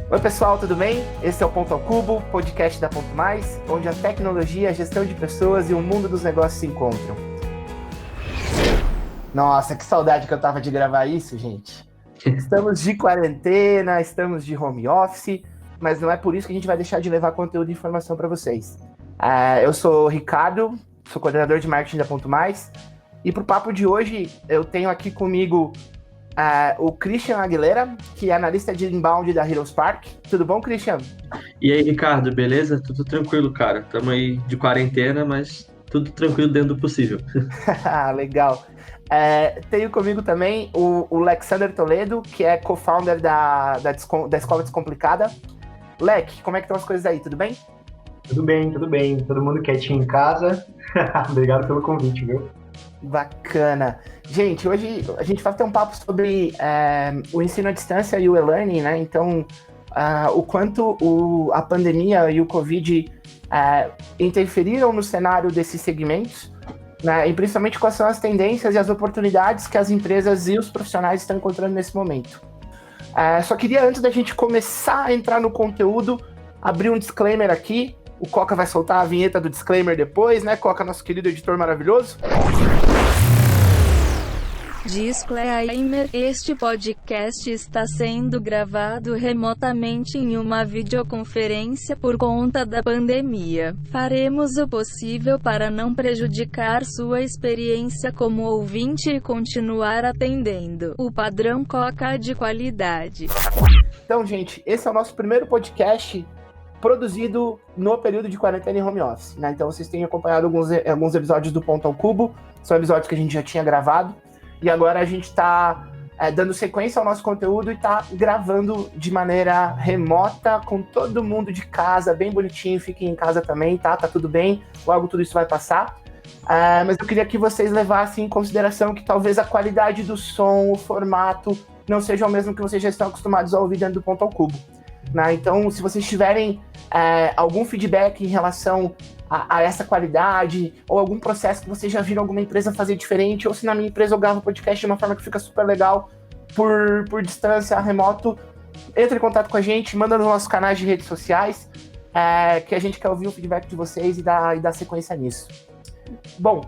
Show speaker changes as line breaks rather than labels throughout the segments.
Oi pessoal, tudo bem? Esse é o Ponto ao Cubo, podcast da Ponto Mais, onde a tecnologia, a gestão de pessoas e o mundo dos negócios se encontram. Nossa, que saudade que eu tava de gravar isso, gente. Estamos de quarentena, estamos de home office, mas não é por isso que a gente vai deixar de levar conteúdo e informação para vocês. Eu sou o Ricardo, sou coordenador de marketing da Ponto Mais, e para o papo de hoje eu tenho aqui comigo o Christian Aguilera, que é analista de inbound da Heroes Park. Tudo bom, Christian?
E aí, Ricardo, beleza? Tudo tranquilo, cara. Estamos aí de quarentena, mas tudo tranquilo dentro do possível.
Legal. Tenho comigo também o Alexander Toledo, que é co-founder da Escola Descomplicada. Leque, como é que estão as coisas aí? Tudo bem?
Tudo bem, tudo bem. Todo mundo quietinho em casa. Obrigado pelo convite, viu?
Bacana. Gente, hoje a gente vai ter um papo sobre o ensino à distância e o e-learning, né? Então, o quanto a pandemia e o Covid interferiram no cenário desses segmentos, né? E principalmente quais são as tendências e as oportunidades que as empresas e os profissionais estão encontrando nesse momento. Só queria, antes da gente começar a entrar no conteúdo, abrir um disclaimer aqui. O Coca vai soltar a vinheta do disclaimer depois, né, Coca, nosso querido editor maravilhoso?
Disclaimer: este podcast está sendo gravado remotamente em uma videoconferência por conta da pandemia. Faremos o possível para não prejudicar sua experiência como ouvinte e continuar atendendo o padrão Coca de qualidade.
Então, gente, esse é o nosso primeiro podcast produzido no período de quarentena em home office, né? Então vocês têm acompanhado alguns episódios do Ponto ao Cubo, são episódios que a gente já tinha gravado, e agora a gente está dando sequência ao nosso conteúdo e está gravando de maneira remota, com todo mundo de casa, bem bonitinho, fiquem em casa também, tá? Tá tudo bem, logo tudo isso vai passar. Mas eu queria que vocês levassem em consideração que talvez a qualidade do som, o formato, não seja o mesmo que vocês já estão acostumados a ouvir dentro do Ponto ao Cubo. Né? Então, se vocês tiverem algum feedback em relação a essa qualidade, ou algum processo que vocês já viram alguma empresa fazer diferente, ou se na minha empresa eu gravo podcast de uma forma que fica super legal por distância, remoto, entre em contato com a gente, manda nos nossos canais de redes sociais, que a gente quer ouvir o feedback de vocês e dar sequência nisso. Bom,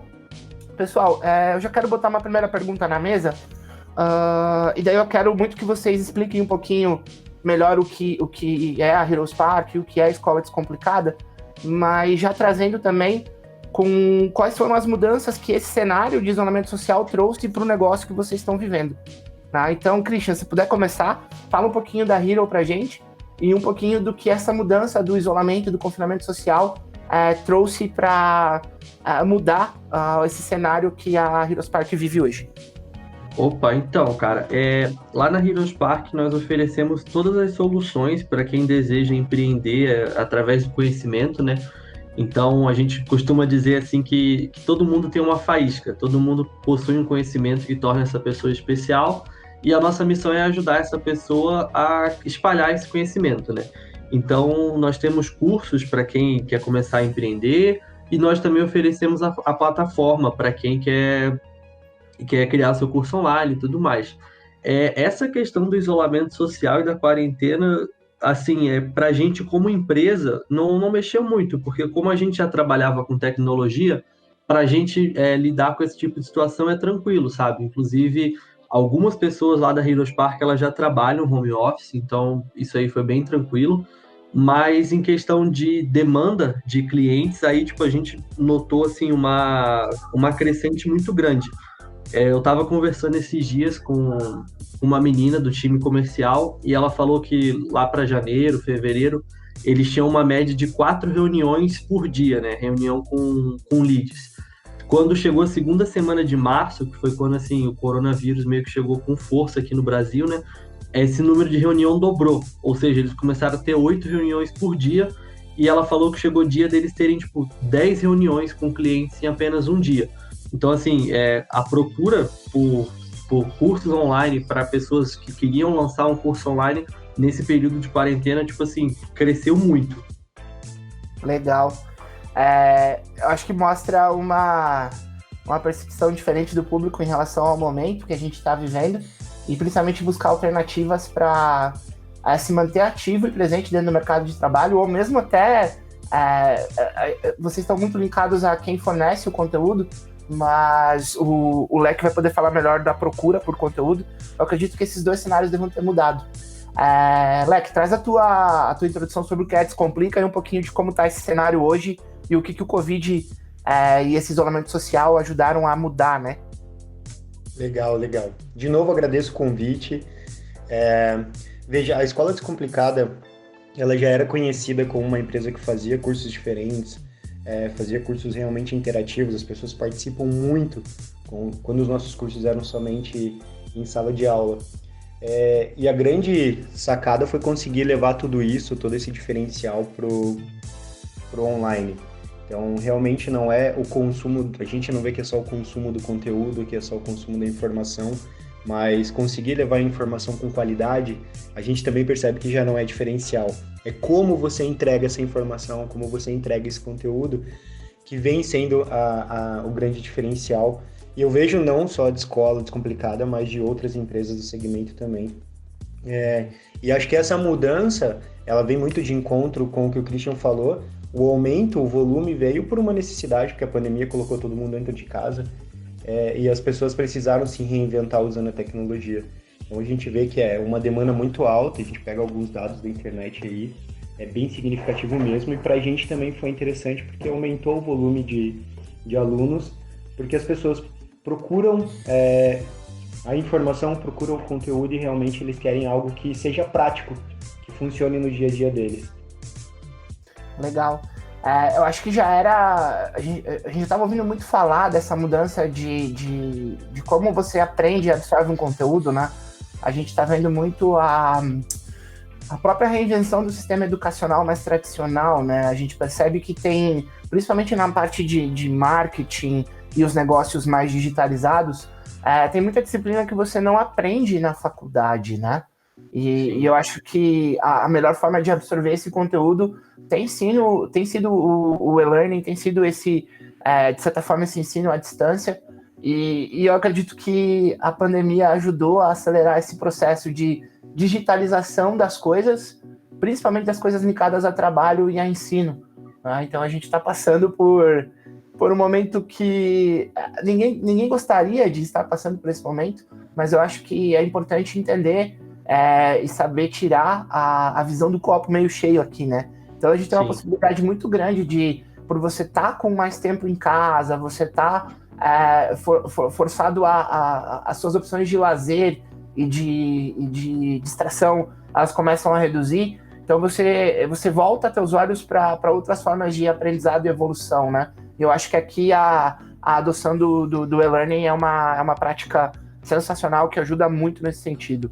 pessoal, eu já quero botar uma primeira pergunta na mesa, e daí eu quero muito que vocês expliquem um pouquinho melhor o que é a Heroes Park, o que é a Escola Descomplicada, mas já trazendo também com quais foram as mudanças que esse cenário de isolamento social trouxe para o negócio que vocês estão vivendo. Tá? Então, Christian, se puder começar, fala um pouquinho da Hero para a gente e um pouquinho do que essa mudança do isolamento, do confinamento social trouxe para mudar esse cenário que a Heroes Park vive hoje.
Opa, então, cara, lá na Heroes Park nós oferecemos todas as soluções para quem deseja empreender através do conhecimento, né? Então, a gente costuma dizer assim que todo mundo tem uma faísca, todo mundo possui um conhecimento que torna essa pessoa especial, e a nossa missão é ajudar essa pessoa a espalhar esse conhecimento, né? Então, nós temos cursos para quem quer começar a empreender, e nós também oferecemos a plataforma para quem quer criar seu curso online e tudo mais. Essa questão do isolamento social e da quarentena, assim, para a gente como empresa, não mexeu muito, porque como a gente já trabalhava com tecnologia, para a gente lidar com esse tipo de situação é tranquilo, sabe? Inclusive, algumas pessoas lá da Heroes Park, elas já trabalham home office, então isso aí foi bem tranquilo. Mas em questão de demanda de clientes, aí tipo, a gente notou assim, uma crescente muito grande. Eu estava conversando esses dias com uma menina do time comercial e ela falou que lá para janeiro, fevereiro, eles tinham uma média de 4 reuniões por dia, né? Reunião com leads. Quando chegou a segunda semana de março, que foi quando assim, o coronavírus meio que chegou com força aqui no Brasil, né? Esse número de reunião dobrou. Ou seja, eles começaram a ter 8 reuniões por dia e ela falou que chegou o dia deles terem, tipo, 10 reuniões com clientes em apenas um dia. Então, assim, a procura por cursos online para pessoas que queriam lançar um curso online nesse período de quarentena, tipo assim, cresceu muito.
Legal. Eu acho que mostra uma percepção diferente do público em relação ao momento que a gente está vivendo e principalmente buscar alternativas para se manter ativo e presente dentro do mercado de trabalho, ou mesmo até vocês estão muito linkados a quem fornece o conteúdo, mas o Leque vai poder falar melhor da procura por conteúdo. Eu acredito que esses dois cenários devem ter mudado. Leque, traz a tua introdução sobre o que é Descomplica e um pouquinho de como está esse cenário hoje e o que o Covid e esse isolamento social ajudaram a mudar, né?
Legal. De novo, agradeço o convite. Veja, a Escola Descomplicada, ela já era conhecida como uma empresa que fazia cursos diferentes, fazia cursos realmente interativos, as pessoas participam muito quando os nossos cursos eram somente em sala de aula. E a grande sacada foi conseguir levar tudo isso, todo esse diferencial pro online. Então, realmente não é o consumo, a gente não vê que é só o consumo do conteúdo, que é só o consumo da informação, mas conseguir levar a informação com qualidade, a gente também percebe que já não é diferencial. É como você entrega essa informação, como você entrega esse conteúdo, que vem sendo o grande diferencial. E eu vejo não só de Escola Descomplicada, mas de outras empresas do segmento também. E acho que essa mudança, ela vem muito de encontro com o que o Christian falou. O aumento, o volume veio por uma necessidade, porque a pandemia colocou todo mundo dentro de casa, e as pessoas precisaram se reinventar usando a tecnologia. Então a gente vê que é uma demanda muito alta, a gente pega alguns dados da internet aí, é bem significativo mesmo, e para a gente também foi interessante porque aumentou o volume de alunos, porque as pessoas procuram a informação, procuram o conteúdo e realmente eles querem algo que seja prático, que funcione no dia a dia deles.
Legal. Eu acho que já era... A gente estava ouvindo muito falar dessa mudança de como você aprende e absorve um conteúdo, né? A gente está vendo muito a própria reinvenção do sistema educacional mais tradicional, né? A gente percebe que tem, principalmente na parte de marketing e os negócios mais digitalizados, tem muita disciplina que você não aprende na faculdade, né? E eu acho que a melhor forma de absorver esse conteúdo tem sido o e-learning, tem sido esse, de certa forma, esse ensino à distância. E eu acredito que a pandemia ajudou a acelerar esse processo de digitalização das coisas, principalmente das coisas ligadas a trabalho e a ensino. Né? Então a gente está passando por um momento que ninguém gostaria de estar passando por esse momento, mas eu acho que é importante entender e saber tirar a visão do copo meio cheio aqui, né? Então a gente tem uma possibilidade muito grande por você estar com mais tempo em casa, você estar forçado as suas opções de lazer e de distração, elas começam a reduzir. Então você volta a ter os olhos para outras formas de aprendizado e evolução, né? Eu acho que aqui a adoção do e-learning é uma prática sensacional que ajuda muito nesse sentido.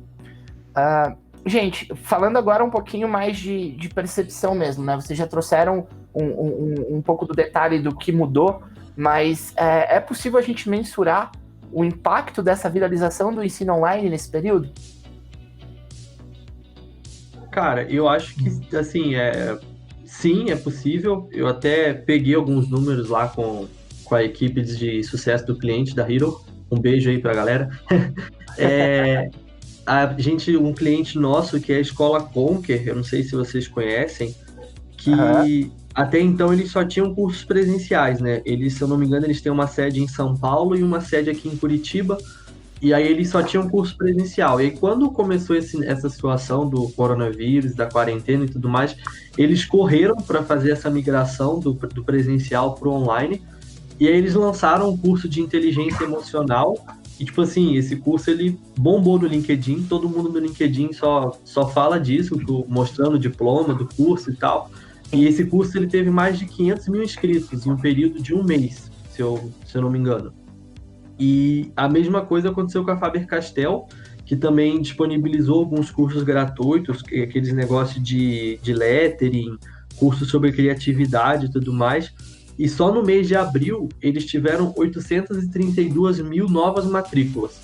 Gente, falando agora um pouquinho mais de percepção mesmo, né? Vocês já trouxeram um pouco do detalhe do que mudou, mas é possível a gente mensurar o impacto dessa viralização do ensino online nesse período?
Cara, eu acho que, assim, sim, é possível. Eu até peguei alguns números lá com a equipe de sucesso do cliente da Hero. Um beijo aí pra galera. Um cliente nosso, que é a Escola Conquer, eu não sei se vocês conhecem, que até então eles só tinham cursos presenciais, né? Eles, se eu não me engano, eles têm uma sede em São Paulo e uma sede aqui em Curitiba, e aí eles só tinham curso presencial. E aí, quando começou essa situação do coronavírus, da quarentena e tudo mais, eles correram para fazer essa migração do presencial para o online, e aí eles lançaram um curso de inteligência emocional. E, tipo assim, esse curso, ele bombou no LinkedIn, todo mundo no LinkedIn só fala disso, mostrando o diploma do curso e tal. E esse curso, ele teve mais de 500 mil inscritos em um período de um mês, se eu não me engano. E a mesma coisa aconteceu com a Faber-Castell, que também disponibilizou alguns cursos gratuitos, aqueles negócios de lettering, cursos sobre criatividade e tudo mais. E só no mês de abril, eles tiveram 832 mil novas matrículas.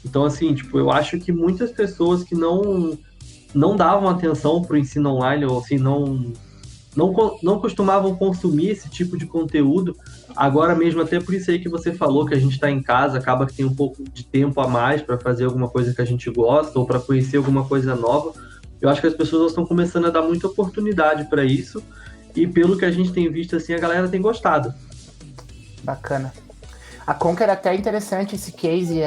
Então, assim, tipo, eu acho que muitas pessoas que não davam atenção para o ensino online, ou assim, não costumavam consumir esse tipo de conteúdo, agora mesmo, até por isso aí que você falou, que a gente está em casa, acaba que tem um pouco de tempo a mais para fazer alguma coisa que a gente gosta, ou para conhecer alguma coisa nova. eu acho que as pessoas estão começando a dar muita oportunidade para isso, e pelo que a gente tem visto, assim, a galera tem gostado.
Bacana. A Conquer é até interessante esse case,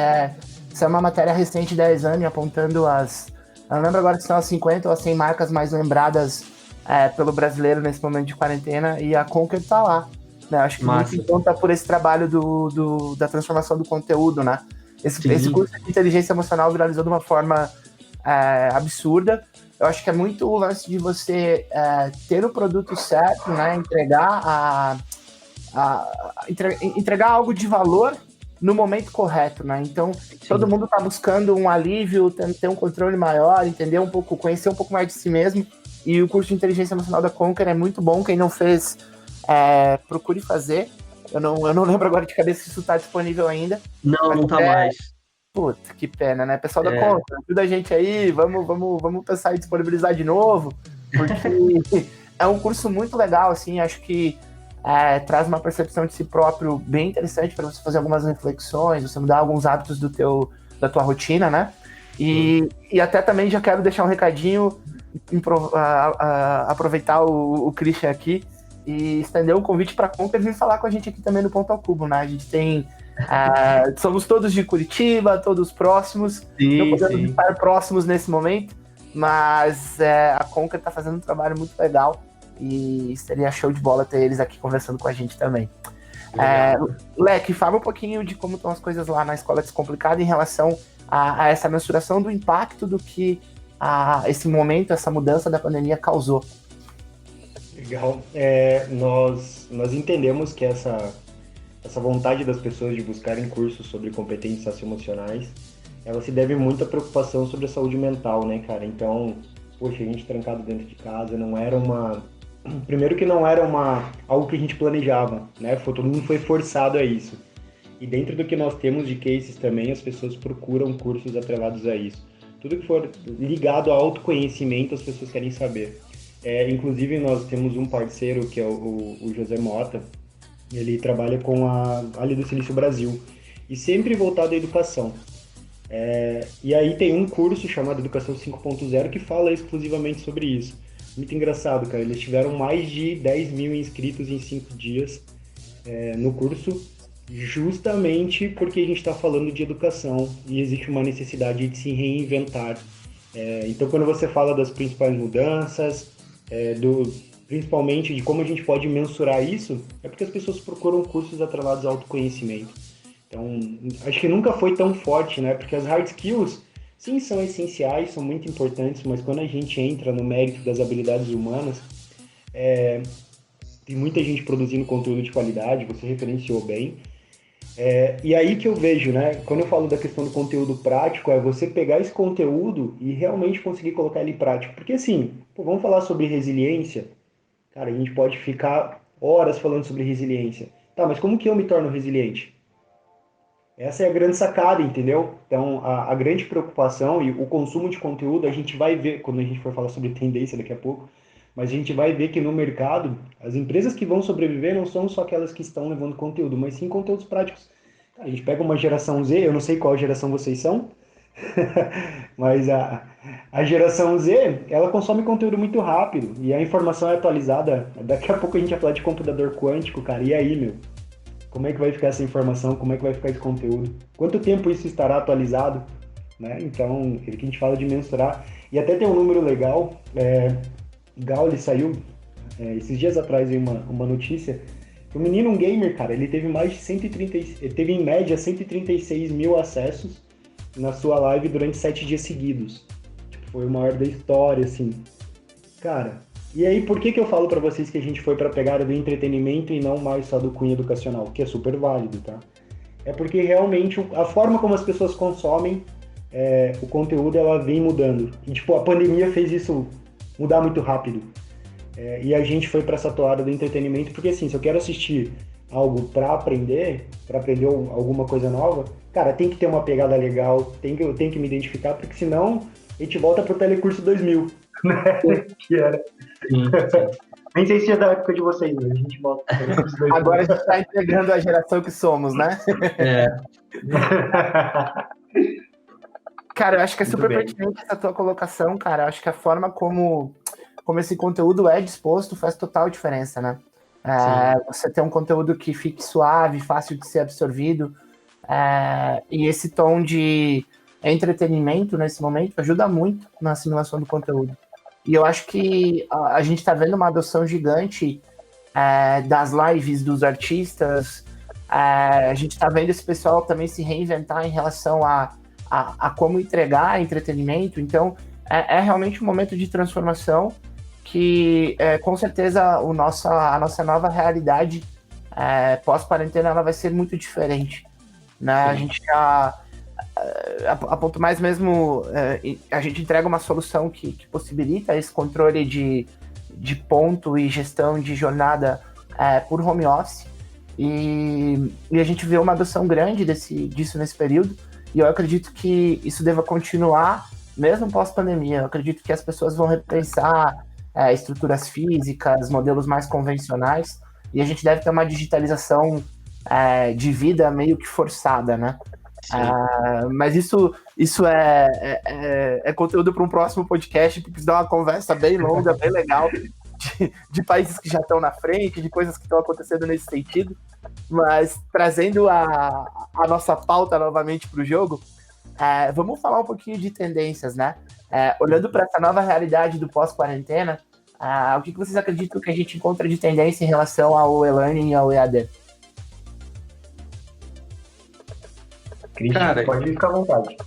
isso é uma matéria recente da Exame apontando eu não lembro agora se são as 50 ou as 100 marcas mais lembradas pelo brasileiro nesse momento de quarentena, e a Conquer tá lá, né? Acho que
Massa.
muito conta por esse trabalho da transformação do conteúdo, né? Esse curso de inteligência emocional viralizou de uma forma absurda. Eu acho que é muito o lance de você ter o produto certo, né? Entregar algo de valor no momento correto, né? Então, todo mundo está buscando um alívio, ter um controle maior, entender um pouco, conhecer um pouco mais de si mesmo. E o curso de inteligência emocional da Conquer é muito bom. Quem não fez, procure fazer. Eu não lembro agora de cabeça se isso está disponível ainda.
Não tá mais.
Puta, que pena, né? Pessoal da Conquer, ajuda a gente aí, vamos pensar em disponibilizar de novo, porque é um curso muito legal, assim, acho que traz uma percepção de si próprio bem interessante para você fazer algumas reflexões, você mudar alguns hábitos da tua rotina, né? E até também já quero deixar um recadinho, aproveitar o Christian aqui e estender um convite para a Conquer vir falar com a gente aqui também no Ponto ao Cubo, né? A gente tem... somos todos de Curitiba, todos próximos, não podemos estar próximos nesse momento, mas a Conquer está fazendo um trabalho muito legal e seria show de bola ter eles aqui conversando com a gente também. Leque, fala um pouquinho de como estão as coisas lá na Escola Descomplicada em relação a essa mensuração do impacto do que esse momento, essa mudança da pandemia causou.
Legal. Nós entendemos que essa vontade das pessoas de buscarem cursos sobre competências socioemocionais, ela se deve muito à preocupação sobre a saúde mental, né, cara? Então, poxa, a gente trancado dentro de casa não era primeiro que não era algo que a gente planejava, né? Todo mundo foi forçado a isso. E dentro do que nós temos de cases também, as pessoas procuram cursos atrelados a isso. Tudo que for ligado ao autoconhecimento, as pessoas querem saber. Inclusive, nós temos um parceiro que é o José Mota. Ele trabalha com a Ali do Silício Brasil e sempre voltado à educação. E aí tem um curso chamado Educação 5.0 que fala exclusivamente sobre isso. Muito engraçado, cara. Eles tiveram mais de 10 mil inscritos em 5 dias no curso, justamente porque a gente está falando de educação e existe uma necessidade de se reinventar. Então, quando você fala das principais mudanças, principalmente de como a gente pode mensurar isso, é porque as pessoas procuram cursos atrelados ao autoconhecimento. Então, acho que nunca foi tão forte, né? Porque as hard skills, sim, são essenciais, são muito importantes, mas quando a gente entra no mérito das habilidades humanas, tem muita gente produzindo conteúdo de qualidade, você referenciou bem. E aí que eu vejo, né? Quando eu falo da questão do conteúdo prático, é você pegar esse conteúdo e realmente conseguir colocar ele em prática. Porque assim, vamos falar sobre resiliência. Cara, a gente pode ficar horas falando sobre resiliência. Tá, mas como que eu me torno resiliente? Essa é a grande sacada, entendeu? Então, a grande preocupação e o consumo de conteúdo, a gente vai ver, quando a gente for falar sobre tendência daqui a pouco, mas a gente vai ver que no mercado, as empresas que vão sobreviver não são só aquelas que estão levando conteúdo, mas sim conteúdos práticos. A gente pega uma geração Z, eu não sei qual geração vocês são, mas a geração Z, ela consome conteúdo muito rápido e a informação é atualizada. Daqui a pouco a gente vai falar de computador quântico, cara, e aí, meu? Como é que vai ficar essa informação? Como é que vai ficar esse conteúdo? Quanto tempo isso estará atualizado? Né? Então, é que a gente fala de mensurar. E até tem um número legal. Gauli saiu esses dias atrás em uma notícia. O menino, um gamer, cara, ele teve mais de 130, ele teve em média 136 mil acessos na sua live durante 7 dias seguidos. Tipo, foi o maior da história, assim. Cara, e aí por que eu falo pra vocês que a gente foi pra pegada do entretenimento e não mais só do cunho educacional? Que é super válido, tá? É porque realmente a forma como as pessoas consomem o conteúdo, ela vem mudando. E, tipo, a pandemia fez isso mudar muito rápido. E a gente foi para essa toada do entretenimento, porque assim, se eu quero assistir algo para aprender alguma coisa nova, cara, tem que ter uma pegada legal, eu tenho que me identificar, porque senão a gente volta pro Telecurso 2000, né? Que era.
Sim.
Nem sei se é da época de vocês, mas a gente volta pro Telecurso 2000.
Agora a gente está integrando a geração que somos, né? Cara, eu acho que é
Muito
super
bem.
pertinente essa tua colocação, cara. Eu acho que a forma como esse conteúdo é disposto faz total diferença, né?
Sim.
Você ter um conteúdo que fique suave, fácil de ser absorvido, e esse tom de entretenimento nesse momento ajuda muito na assimilação do conteúdo. E eu acho que a gente está vendo uma adoção gigante das lives dos artistas. A gente está vendo esse pessoal também se reinventar em relação a como entregar entretenimento. Então, é realmente um momento de transformação que, com certeza, a nossa nova realidade pós-quarentena ela vai ser muito diferente. Né? A gente já aponto mais mesmo, a gente entrega uma solução que possibilita esse controle de ponto e gestão de jornada por home office, e a gente vê uma adoção grande disso nesse período, e eu acredito que isso deva continuar mesmo pós-pandemia. Eu acredito que as pessoas vão repensar estruturas físicas, modelos mais convencionais, e a gente deve ter uma digitalização de vida meio que forçada, né? Mas isso é conteúdo para um próximo podcast, que precisa dar uma conversa bem longa, bem legal, de países que já estão na frente, de coisas que estão acontecendo nesse sentido. Mas trazendo a nossa pauta novamente para o jogo, vamos falar um pouquinho de tendências, né? Olhando para essa nova realidade do pós-quarentena, o que vocês acreditam que a gente encontra de tendência em relação ao e-learning e ao EAD?
Christian,
Cara,
pode ficar à vontade.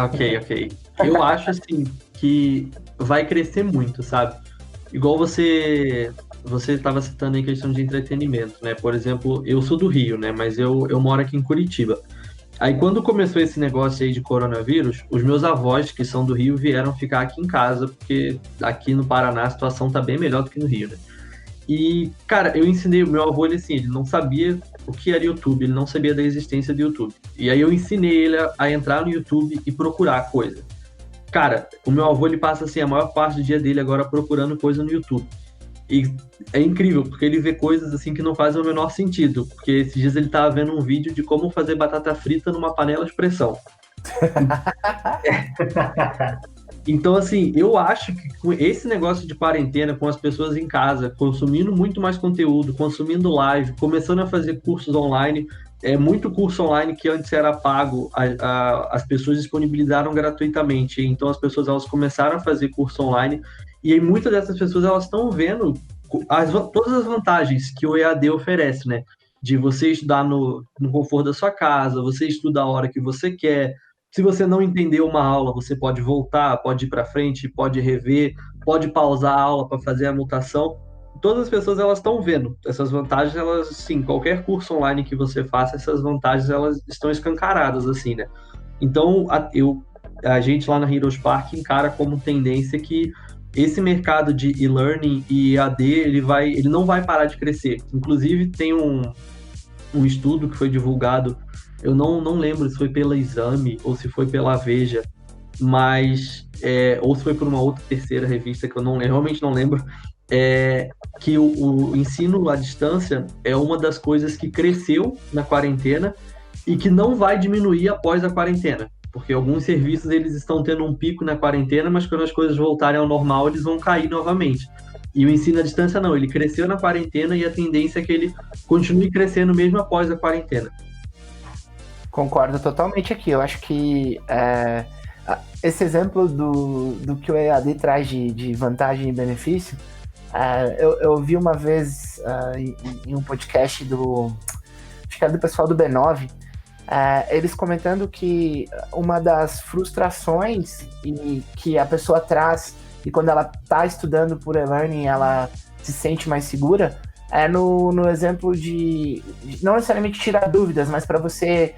Ok. Eu acho, assim, que vai crescer muito, sabe? Igual você estava citando em questão de entretenimento, né? Por exemplo, eu sou do Rio, né? Mas eu moro aqui em Curitiba. Aí, quando começou esse negócio aí de coronavírus, os meus avós, que são do Rio, vieram ficar aqui em casa, porque aqui no Paraná a situação tá bem melhor do que no Rio, né? E, cara, eu ensinei o meu avô, ele não sabia o que era YouTube, ele não sabia da existência do YouTube. E aí eu ensinei ele a entrar no YouTube e procurar coisa. Cara, o meu avô, ele passa, assim, a maior parte do dia dele agora procurando coisa no YouTube. E é incrível, porque ele vê coisas, assim, que não fazem o menor sentido. Porque esses dias ele tava vendo um vídeo de como fazer batata frita numa panela de pressão. Então, assim, eu acho que com esse negócio de quarentena, com as pessoas em casa, consumindo muito mais conteúdo, consumindo live, começando a fazer cursos online, muito curso online que antes era pago, as pessoas disponibilizaram gratuitamente. Então, as pessoas elas começaram a fazer curso online, e aí muitas dessas pessoas elas estão vendo todas as vantagens que o EAD oferece, né? De você estudar no conforto da sua casa, você estuda a hora que você quer. Se você não entendeu uma aula, você pode voltar, pode ir para frente, pode rever, pode pausar a aula para fazer a anotação. Todas as pessoas elas estão vendo essas vantagens, elas, sim, qualquer curso online que você faça, essas vantagens elas estão escancaradas, assim, né? Então, a gente lá na Heroes Park encara como tendência que esse mercado de e-learning e EAD, ele não vai parar de crescer. Inclusive, tem um estudo que foi divulgado, eu não lembro se foi pela Exame ou se foi pela Veja, mas ou se foi por uma outra terceira revista que eu realmente não lembro, que o ensino à distância é uma das coisas que cresceu na quarentena e que não vai diminuir após a quarentena, porque alguns serviços eles estão tendo um pico na quarentena, mas quando as coisas voltarem ao normal eles vão cair novamente. E o ensino à distância não, ele cresceu na quarentena e a tendência é que ele continue crescendo mesmo após a quarentena.
Concordo totalmente aqui. Eu acho que esse exemplo do que o EAD traz de vantagem e benefício, eu vi uma vez em um podcast acho que era do pessoal do B9, eles comentando que uma das frustrações que a pessoa traz e quando ela está estudando por e-learning ela se sente mais segura, no exemplo de não necessariamente tirar dúvidas, mas para você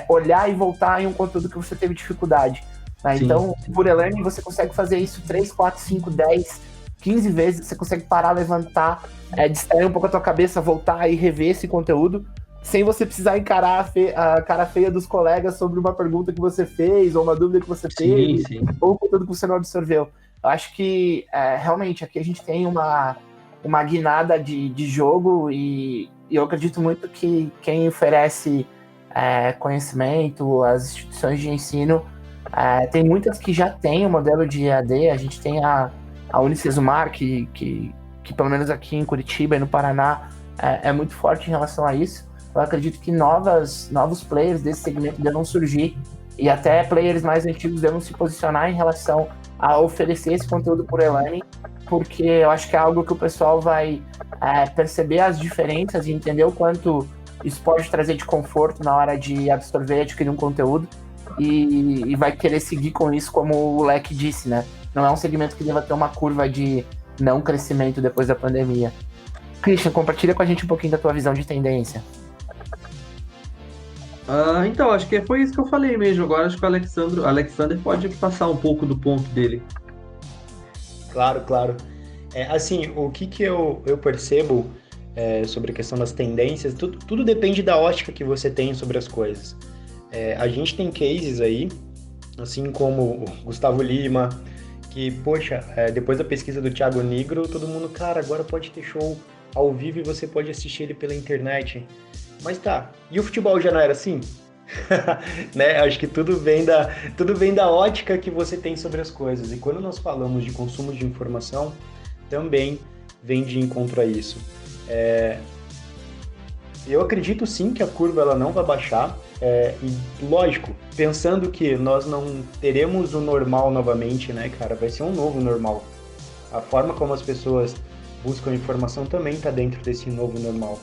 olhar e voltar em um conteúdo que você teve dificuldade. Né? Então, por e-learning você consegue fazer isso 3, 4, 5, 10, 15 vezes, você consegue parar, levantar, distrair um pouco a tua cabeça, voltar e rever esse conteúdo, sem você precisar encarar a cara feia dos colegas sobre uma pergunta que você fez, ou uma dúvida que você teve, ou um conteúdo que você não absorveu. Eu acho que, realmente, aqui a gente tem uma guinada de jogo e eu acredito muito que quem oferece conhecimento, as instituições de ensino, Tem muitas que já têm o modelo de EAD, a gente tem a Unicesumar, que pelo menos aqui em Curitiba e no Paraná é muito forte em relação a isso. Eu acredito que novos players desse segmento devam surgir e até players mais antigos devam se posicionar em relação a oferecer esse conteúdo por e-learning, porque eu acho que é algo que o pessoal vai perceber as diferenças e entender o quanto isso pode trazer de conforto na hora de absorver e adquirir um conteúdo e vai querer seguir com isso, como o Leque disse, né? Não é um segmento que deva ter uma curva de não crescimento depois da pandemia. Christian, compartilha com a gente um pouquinho da tua visão de tendência.
Então, acho que foi isso que eu falei mesmo. Agora acho que o Alexander pode passar um pouco do ponto dele.
Claro. Assim, o que eu percebo sobre a questão das tendências, tudo depende da ótica que você tem sobre as coisas. A gente tem cases aí, assim como o Gustavo Lima, que, poxa, depois da pesquisa do Thiago Nigro, todo mundo, cara, agora pode ter show ao vivo e você pode assistir ele pela internet. Mas tá, e o futebol já não era assim? Né? Acho que tudo vem da ótica que você tem sobre as coisas. E quando nós falamos de consumo de informação, também vem de encontro a isso. Eu acredito sim que a curva ela não vai baixar. E lógico, pensando que nós não teremos o normal novamente, né, cara? Vai ser um novo normal. A forma como as pessoas buscam informação também está dentro desse novo normal.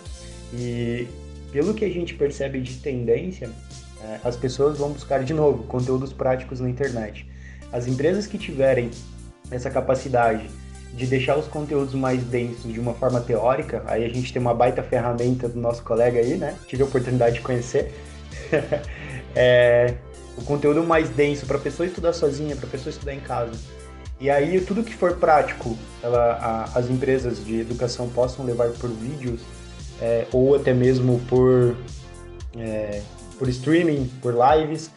E pelo que a gente percebe de tendência, as pessoas vão buscar de novo conteúdos práticos na internet. As empresas que tiverem essa capacidade de deixar os conteúdos mais densos de uma forma teórica, aí a gente tem uma baita ferramenta do nosso colega aí, né? Tive a oportunidade de conhecer. O conteúdo mais denso para a pessoa estudar sozinha, para a pessoa estudar em casa. E aí tudo que for prático, as empresas de educação possam levar por vídeos, ou até mesmo por streaming, por lives,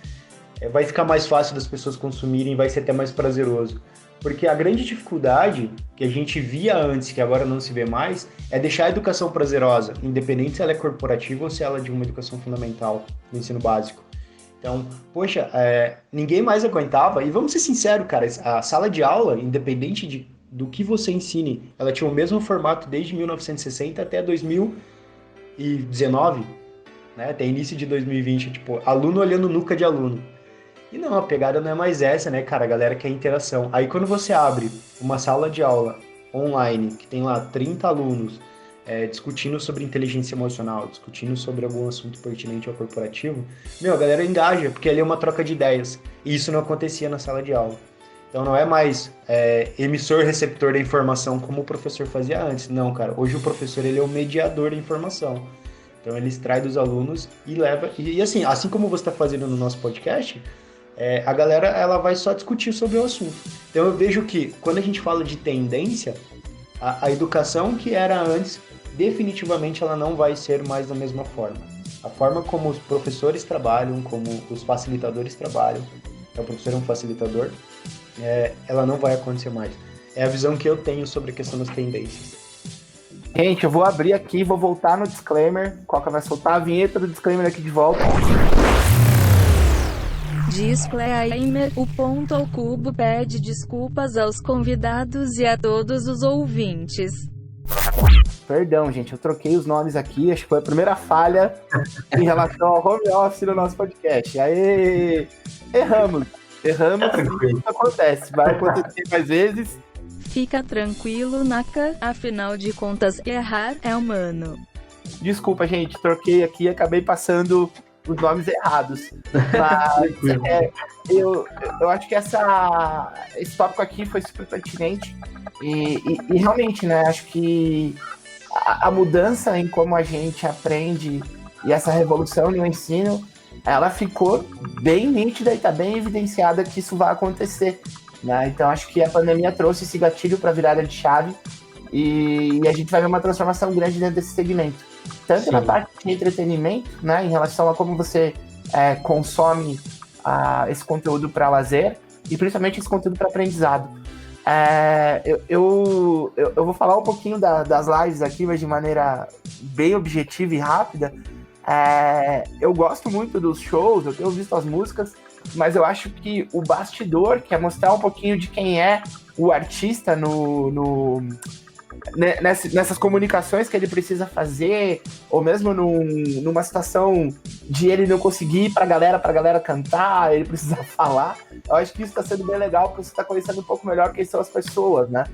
vai ficar mais fácil das pessoas consumirem, vai ser até mais prazeroso. Porque a grande dificuldade que a gente via antes, que agora não se vê mais, é deixar a educação prazerosa, independente se ela é corporativa ou se ela é de uma educação fundamental, no ensino básico. Então, poxa, ninguém mais aguentava, e vamos ser sinceros, cara, a sala de aula, independente do que você ensine, ela tinha o mesmo formato desde 1960 até 2019, né, até início de 2020, tipo, aluno olhando nuca de aluno. E não, a pegada não é mais essa, né, cara? A galera quer interação. Aí quando você abre uma sala de aula online, que tem lá 30 alunos discutindo sobre inteligência emocional, discutindo sobre algum assunto pertinente ao corporativo, a galera engaja, porque ali é uma troca de ideias. E isso não acontecia na sala de aula. Então não é mais emissor-receptor da informação como o professor fazia antes. Não, cara. Hoje o professor ele é o mediador da informação. Então ele extrai dos alunos e leva... E assim como você está fazendo no nosso podcast... a galera ela vai só discutir sobre o assunto. Então eu vejo que quando a gente fala de tendência, a educação que era antes, definitivamente ela não vai ser mais da mesma forma. A forma como os professores trabalham, como os facilitadores trabalham, o professor é um facilitador, ela não vai acontecer mais. É a visão que eu tenho sobre a questão das tendências.
Gente, eu vou abrir aqui, vou voltar no disclaimer. Coca vai soltar a vinheta do disclaimer aqui de volta.
Disclaimer: o Ponto ao Cubo pede desculpas aos convidados e a todos os ouvintes.
Perdão, gente, eu troquei os nomes aqui, acho que foi a primeira falha em relação ao home office no nosso podcast. Aí, erramos, isso acontece, vai acontecer mais vezes.
Fica tranquilo, Naka, afinal de contas, errar é humano.
Desculpa, gente, troquei aqui e acabei passando os nomes errados. Mas eu acho que esse tópico aqui foi super pertinente e realmente, né, acho que a mudança em como a gente aprende e essa revolução no ensino, ela ficou bem nítida e está bem evidenciada que isso vai acontecer, né? Então acho que a pandemia trouxe esse gatilho para virada de chave e a gente vai ver uma transformação grande dentro desse segmento. Tanto Sim. na parte de entretenimento, né, em relação a como você consome esse conteúdo para lazer e principalmente esse conteúdo para aprendizado. Eu vou falar um pouquinho das lives aqui, mas de maneira bem objetiva e rápida. Eu gosto muito dos shows, eu tenho visto as músicas, mas eu acho que o bastidor, que é mostrar um pouquinho de quem é o artista nessas comunicações que ele precisa fazer, ou mesmo numa situação de ele não conseguir ir pra galera cantar, ele precisa falar. Eu acho que isso tá sendo bem legal, porque você tá conhecendo um pouco melhor quem são as pessoas, né?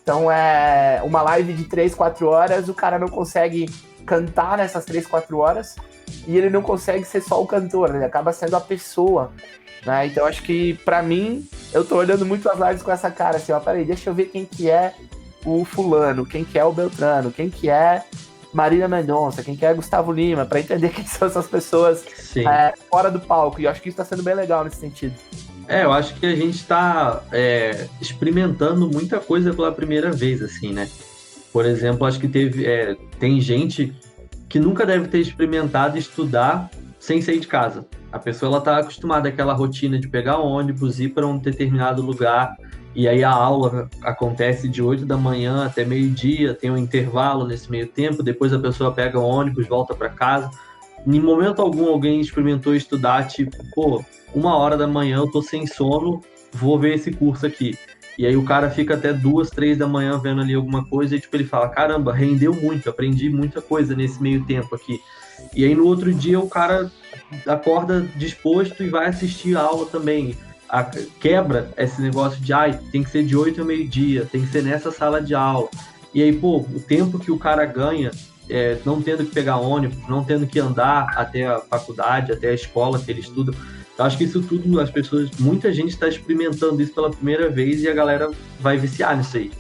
Então é uma live de 3, 4 horas, o cara não consegue cantar nessas 3, 4 horas, e ele não consegue ser só o cantor, ele acaba sendo a pessoa, né? Então acho que, pra mim, eu tô olhando muito as lives com essa cara, assim, ó, peraí, deixa eu ver quem que é o fulano, quem que é o Beltrano, quem que é Marília Mendonça, quem que é Gustavo Lima, pra entender quem são essas pessoas fora do palco, e eu acho que isso tá sendo bem legal nesse sentido.
Eu acho que a gente tá experimentando muita coisa pela primeira vez, assim, né? Por exemplo, acho que tem gente que nunca deve ter experimentado estudar sem sair de casa. A pessoa ela tá acostumada àquela rotina de pegar ônibus, ir para um determinado lugar, e aí a aula acontece de 8 da manhã até meio-dia, tem um intervalo nesse meio tempo, depois a pessoa pega o ônibus, volta para casa. Em momento algum alguém experimentou estudar, tipo, 1h da manhã eu tô sem sono, vou ver esse curso aqui. E aí o cara fica até 2, 3 da manhã vendo ali alguma coisa e tipo, ele fala, caramba, rendeu muito, aprendi muita coisa nesse meio tempo aqui. E aí no outro dia o cara acorda disposto e vai assistir a aula também. Quebra esse negócio de, tem que ser de 8 ao meio-dia, tem que ser nessa sala de aula. E aí, o tempo que o cara ganha, não tendo que pegar ônibus, não tendo que andar até a faculdade, até a escola que ele estuda. Eu acho que isso tudo, muita gente está experimentando isso pela primeira vez e a galera vai viciar nisso aí.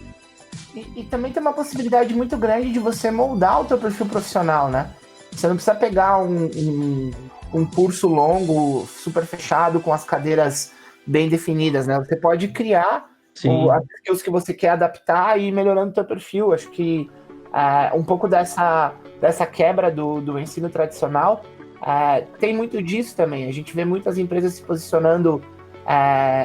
E também tem uma possibilidade muito grande de você moldar o teu perfil profissional, né? Você não precisa pegar um curso longo, super fechado, com as cadeiras bem definidas, né? Você pode criar as skills que você quer adaptar e ir melhorando o teu perfil. Acho que um pouco dessa quebra do ensino tradicional tem muito disso também. A gente vê muitas empresas se posicionando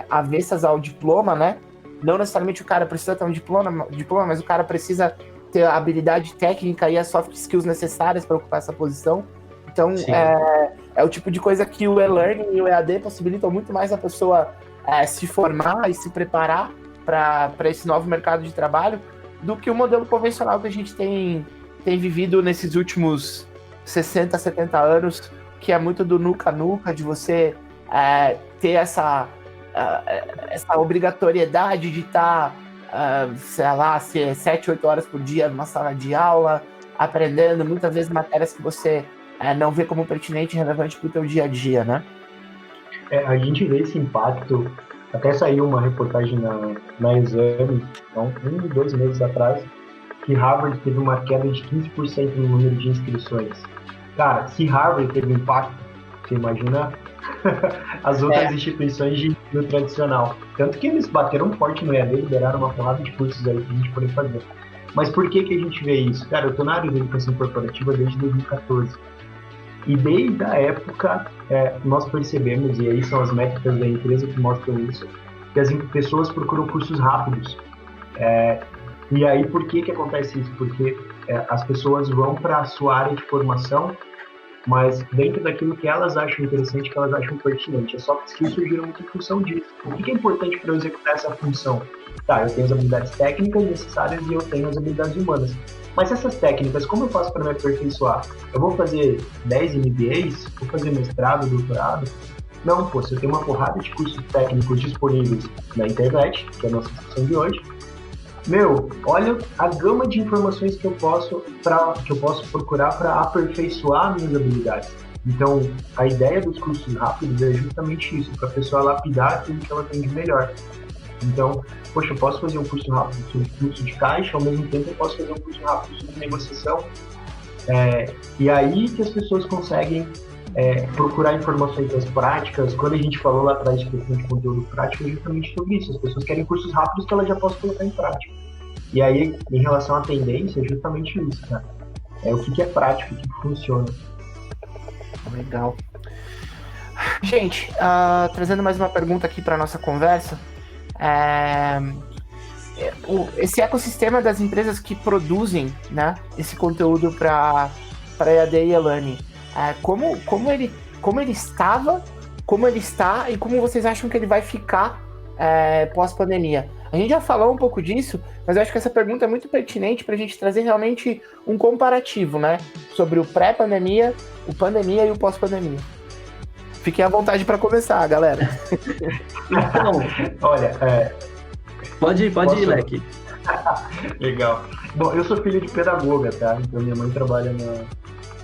avessas ao diploma, né? Não necessariamente o cara precisa ter um diploma, mas o cara precisa ter a habilidade técnica e as soft skills necessárias para ocupar essa posição. Então, é o tipo de coisa que o e-learning e o EAD possibilitam muito mais a pessoa se formar e se preparar para esse novo mercado de trabalho do que o modelo convencional que a gente tem vivido nesses últimos 60, 70 anos, que é muito do nuca-nuca, de você ter essa obrigatoriedade de estar, sei lá, 7, 8 horas por dia numa sala de aula, aprendendo muitas vezes matérias que você não vê como pertinente e relevante para o teu dia a dia, né?
A gente vê esse impacto, até saiu uma reportagem na Exame, há 1, 2 meses atrás, que Harvard teve uma queda de 15% no número de inscrições. Cara, se Harvard teve impacto, você imagina as outras instituições de ensino tradicional. Tanto que eles bateram forte no EAD, liberaram uma porrada de cursos aí que a gente pode fazer. Mas por que a gente vê isso? Cara, eu tô na área de educação corporativa desde 2014. E desde a época, nós percebemos, e aí são as métricas da empresa que mostram isso, que as pessoas procuram cursos rápidos. E aí, por que acontece isso? Porque as pessoas vão para a sua área de formação, mas dentro daquilo que elas acham interessante, que elas acham pertinente. As soft skills surgiram muito em função disso. O que é importante para eu executar essa função? Eu tenho as habilidades técnicas necessárias e eu tenho as habilidades humanas. Mas essas técnicas, como eu faço para me aperfeiçoar? Eu vou fazer 10 MBAs? Vou fazer mestrado, doutorado? Não, você tem uma porrada de cursos técnicos disponíveis na internet, que é a nossa discussão de hoje. Olha a gama de informações que eu posso procurar para aperfeiçoar minhas habilidades. Então, a ideia dos cursos rápidos é justamente isso, para a pessoa lapidar aquilo que ela tem de melhor. Então, eu posso fazer um curso rápido sobre fluxo de caixa, ao mesmo tempo eu posso fazer um curso rápido sobre negociação. E aí que as pessoas conseguem procurar informações das práticas. Quando a gente falou lá atrás de questão de conteúdo prático, é justamente sobre isso. As pessoas querem cursos rápidos que elas já possam colocar em prática. E aí, em relação à tendência, é justamente isso, cara. O que é prático, o que funciona.
Legal. Gente, trazendo mais uma pergunta aqui para nossa conversa. Esse ecossistema das empresas que produzem, né, esse conteúdo para EAD e e-learning, como ele estava como ele está e como vocês acham que ele vai ficar pós-pandemia. A gente já falou um pouco disso, mas eu acho que essa pergunta é muito pertinente para a gente trazer realmente um comparativo, né? Sobre o pré-pandemia, o pandemia e o pós-pandemia. Fiquem à vontade para começar, galera.
Então,
Olha,
pode
Posso?
ir, Leque.
legal. Bom, eu sou filho de pedagoga, tá? Então minha mãe trabalha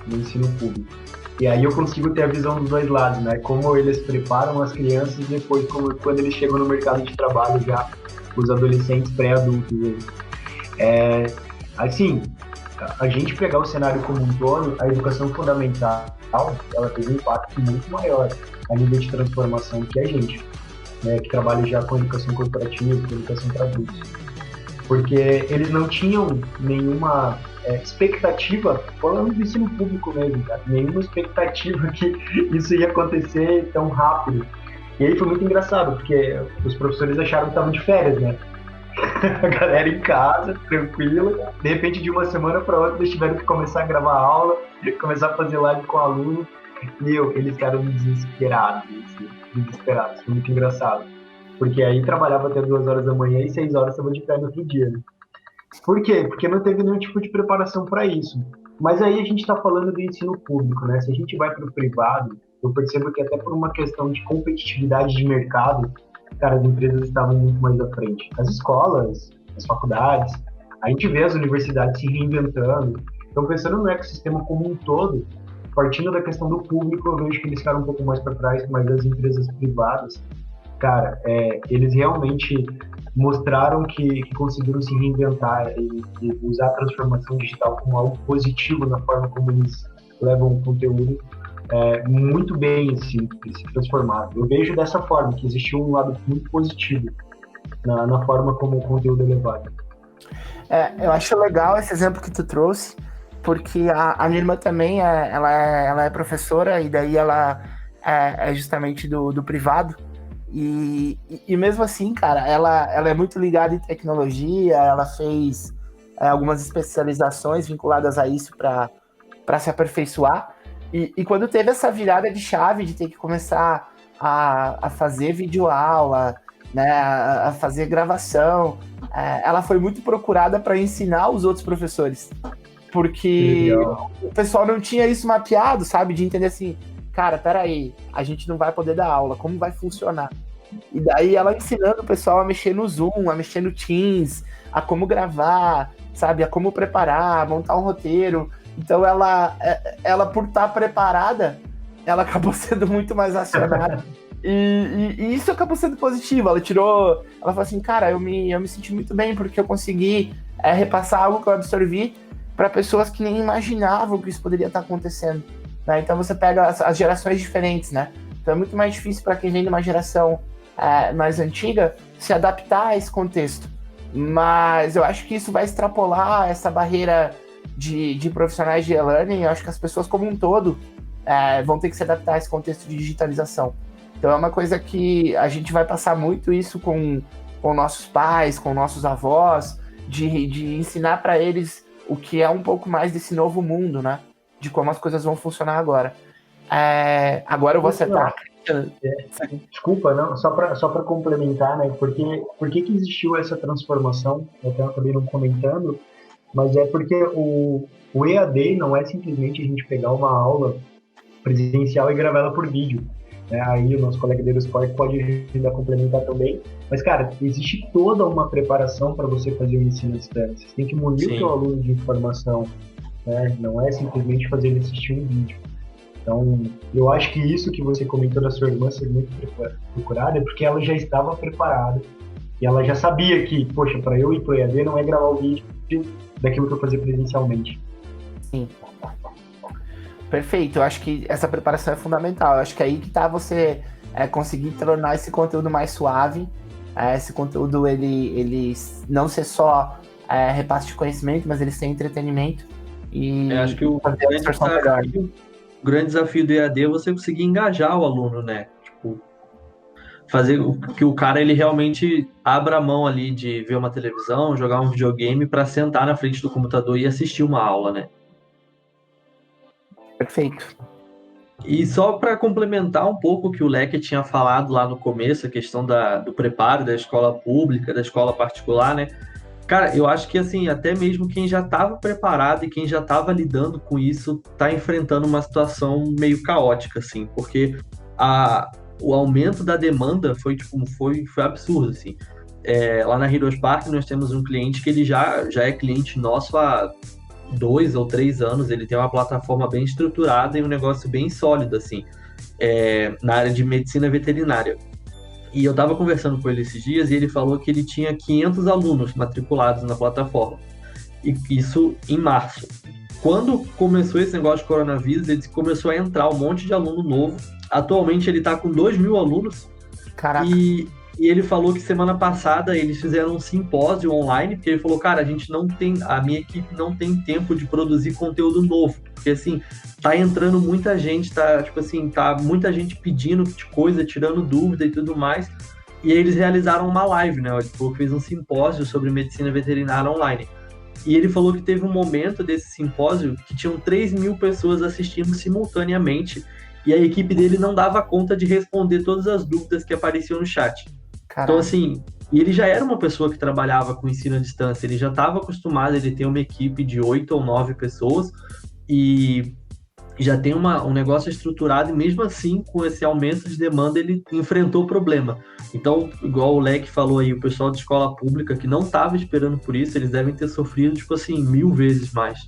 no ensino público. E aí eu consigo ter a visão dos dois lados, né? Como eles preparam as crianças e depois quando eles chegam no mercado de trabalho já, os adolescentes pré-adultos. Assim, a gente pegar o cenário como um todo, a educação fundamental, ela teve um impacto muito maior a nível de transformação que a gente, né? Que trabalha já com educação corporativa, com educação para adultos. Porque eles não tinham nenhuma expectativa, falando do ensino público mesmo, cara, nenhuma expectativa que isso ia acontecer tão rápido. E aí foi muito engraçado, porque os professores acharam que estavam de férias, né? A galera em casa, tranquila, de repente de uma semana para outra eles tiveram que começar a gravar aula, começar a fazer live com aluno, e eles ficaram desesperados, foi muito engraçado. Porque aí trabalhava até 2 horas da manhã e 6 horas estava de pé no outro dia, né? Por quê? Porque não teve nenhum tipo de preparação para isso. Mas aí a gente está falando do ensino público, né? Se a gente vai para o privado, eu percebo que até por uma questão de competitividade de mercado, cara, as empresas estavam muito mais à frente. As escolas, as faculdades, a gente vê as universidades se reinventando. Então, pensando no ecossistema como um todo, partindo da questão do público, eu vejo que eles ficaram um pouco mais para trás, mas as empresas privadas, cara, eles realmente mostraram que conseguiram se reinventar e usar a transformação digital como algo positivo na forma como eles levam o conteúdo muito bem, assim, se transformaram. Eu vejo dessa forma, que existiu um lado muito positivo na forma como o conteúdo é levado.
Eu acho legal esse exemplo que tu trouxe, porque a minha irmã também, ela é professora, e daí ela é justamente do privado. E mesmo assim, cara, ela é muito ligada em tecnologia, ela fez algumas especializações vinculadas a isso para se aperfeiçoar. E quando teve essa virada de chave de ter que começar a fazer videoaula, né, a fazer gravação, ela foi muito procurada para ensinar os outros professores. Porque
Legal.
o pessoal não tinha isso mapeado, sabe? De entender assim, cara, peraí, a gente não vai poder dar aula, como vai funcionar? E daí ela ensinando o pessoal a mexer no Zoom, a mexer no Teams, a como gravar, sabe? A como preparar, montar um roteiro. Então ela por estar preparada, ela acabou sendo muito mais acionada. E isso acabou sendo positivo. Ela falou assim, cara, eu me senti muito bem porque eu consegui repassar algo que eu absorvi para pessoas que nem imaginavam que isso poderia estar acontecendo, né? Então você pega as gerações diferentes, né? Então é muito mais difícil para quem vem de uma geração mais antiga se adaptar a esse contexto. Mas eu acho que isso vai extrapolar essa barreira de profissionais de e-learning. Eu acho que as pessoas como um todo vão ter que se adaptar a esse contexto de digitalização. Então é uma coisa que a gente vai passar muito isso com nossos pais, com nossos avós, de ensinar para eles o que é um pouco mais desse novo mundo, né? De como as coisas vão funcionar agora. Agora eu vou acertar.
Desculpa, não, só para complementar, né? Por que existiu essa transformação? Eu até acabei não comentando, mas é porque o EAD não é simplesmente a gente pegar uma aula presencial e gravar ela por vídeo. Aí o nosso colega de esporte pode ainda complementar também. Mas, cara, existe toda uma preparação para você fazer o ensino à distância. Você tem que munir o seu aluno de informação, né? Não é simplesmente fazer ele assistir um vídeo. Então, eu acho que isso que você comentou da sua irmã ser muito procurada é porque ela já estava preparada e ela já sabia que, poxa, para eu ir para o EAD não é gravar o vídeo daquilo que eu fazia presencialmente.
Sim. Perfeito, eu acho que essa preparação é fundamental. Eu acho que é aí que tá você conseguir tornar esse conteúdo mais suave, esse conteúdo ele não ser só repasse de conhecimento, mas ele ser entretenimento. E
acho que o grande desafio do EAD é você conseguir engajar o aluno, né? Tipo, fazer que o cara ele realmente abra a mão ali de ver uma televisão, jogar um videogame para sentar na frente do computador e assistir uma aula, né?
Perfeito.
E só para complementar um pouco o que o Leque tinha falado lá no começo, a questão do preparo da escola pública, da escola particular, né? Cara, eu acho que assim, até mesmo quem já estava preparado e quem já estava lidando com isso está enfrentando uma situação meio caótica, assim, porque o aumento da demanda foi absurdo, assim. Lá na Heroes Park nós temos um cliente que ele já é cliente nosso há 2 ou 3 anos, ele tem uma plataforma bem estruturada e um negócio bem sólido, assim, na área de medicina veterinária. E eu estava conversando com ele esses dias e ele falou que ele tinha 500 alunos matriculados na plataforma. E isso em março. Quando começou esse negócio de coronavírus, ele começou a entrar um monte de aluno novo. Atualmente ele está com 2.000 alunos.
Caraca.
E ele falou que semana passada eles fizeram um simpósio online, porque ele falou, cara, a minha equipe não tem tempo de produzir conteúdo novo, porque assim, tá entrando muita gente, tá muita gente pedindo coisa, tirando dúvida e tudo mais, e aí eles realizaram uma live, né, ele falou que fez um simpósio sobre medicina veterinária online, e ele falou que teve um momento desse simpósio que tinham 3.000 pessoas assistindo simultaneamente, e a equipe dele não dava conta de responder todas as dúvidas que apareciam no chat.
Caraca.
Então, assim, e ele já era uma pessoa que trabalhava com ensino à distância, ele já estava acostumado, ele tem uma equipe de 8 ou 9 pessoas e já tem um negócio estruturado, e mesmo assim, com esse aumento de demanda, ele enfrentou o problema. Então, igual o Leque falou aí, o pessoal de escola pública que não estava esperando por isso, eles devem ter sofrido, 1000 vezes mais.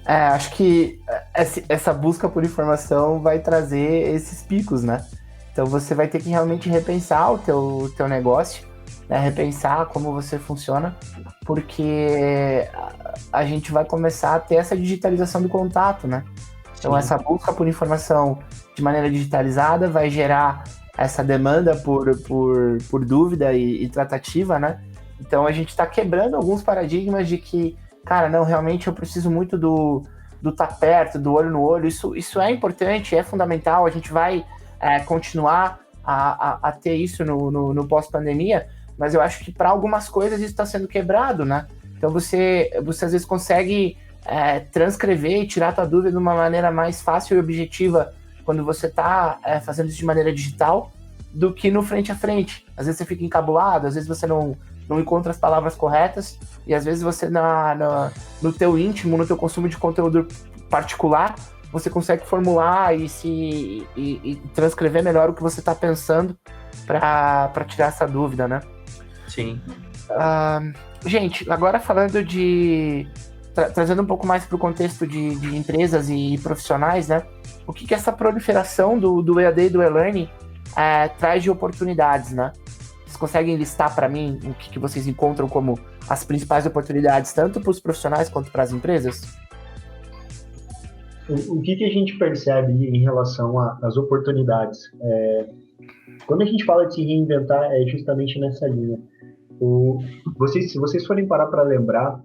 Acho que essa busca por informação vai trazer esses picos, né? Então você vai ter que realmente repensar o teu negócio, né? Repensar como você funciona, porque a gente vai começar a ter essa digitalização do contato, né? Então
Sim.
Essa busca por informação de maneira digitalizada vai gerar essa demanda por dúvida e tratativa, né? Então a gente está quebrando alguns paradigmas de que, cara, não, realmente eu preciso muito do tá perto, do olho no olho. Isso é importante, é fundamental, a gente vai continuar a ter isso no pós-pandemia, mas eu acho que para algumas coisas isso está sendo quebrado, né? Então você às vezes consegue transcrever e tirar a tua dúvida de uma maneira mais fácil e objetiva quando você está fazendo isso de maneira digital do que no frente a frente. Às vezes você fica encabulado, às vezes você não encontra as palavras corretas, e às vezes você no teu íntimo, no teu consumo de conteúdo particular, você consegue formular e transcrever melhor o que você está pensando para tirar essa dúvida, né?
Sim.
Gente, agora falando trazendo um pouco mais para o contexto de empresas e profissionais, né? O que essa proliferação do EAD e do e-learning traz de oportunidades, né? Vocês conseguem listar para mim o que vocês encontram como as principais oportunidades, tanto para os profissionais quanto para as empresas?
O que a gente percebe em relação às oportunidades? Quando a gente fala de se reinventar, é justamente nessa linha. Se vocês forem parar para lembrar,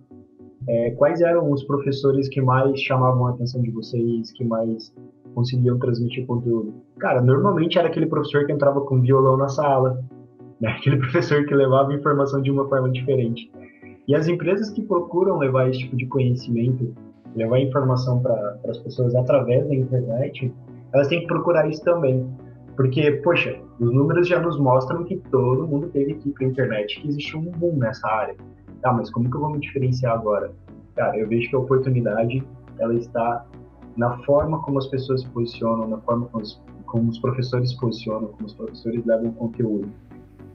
quais eram os professores que mais chamavam a atenção de vocês, que mais conseguiam transmitir conteúdo? Cara, normalmente era aquele professor que entrava com violão na sala, né? Aquele professor que levava informação de uma forma diferente. E as empresas que procuram levar esse tipo de conhecimento, levar informação para as pessoas através da internet, elas têm que procurar isso também. Porque, poxa, os números já nos mostram que todo mundo teve que ir para a internet, que existe um boom nessa área. Tá, mas como que eu vou me diferenciar agora? Cara, eu vejo que a oportunidade, ela está na forma como as pessoas se posicionam, na forma como os professores se posicionam, como os professores levam conteúdo.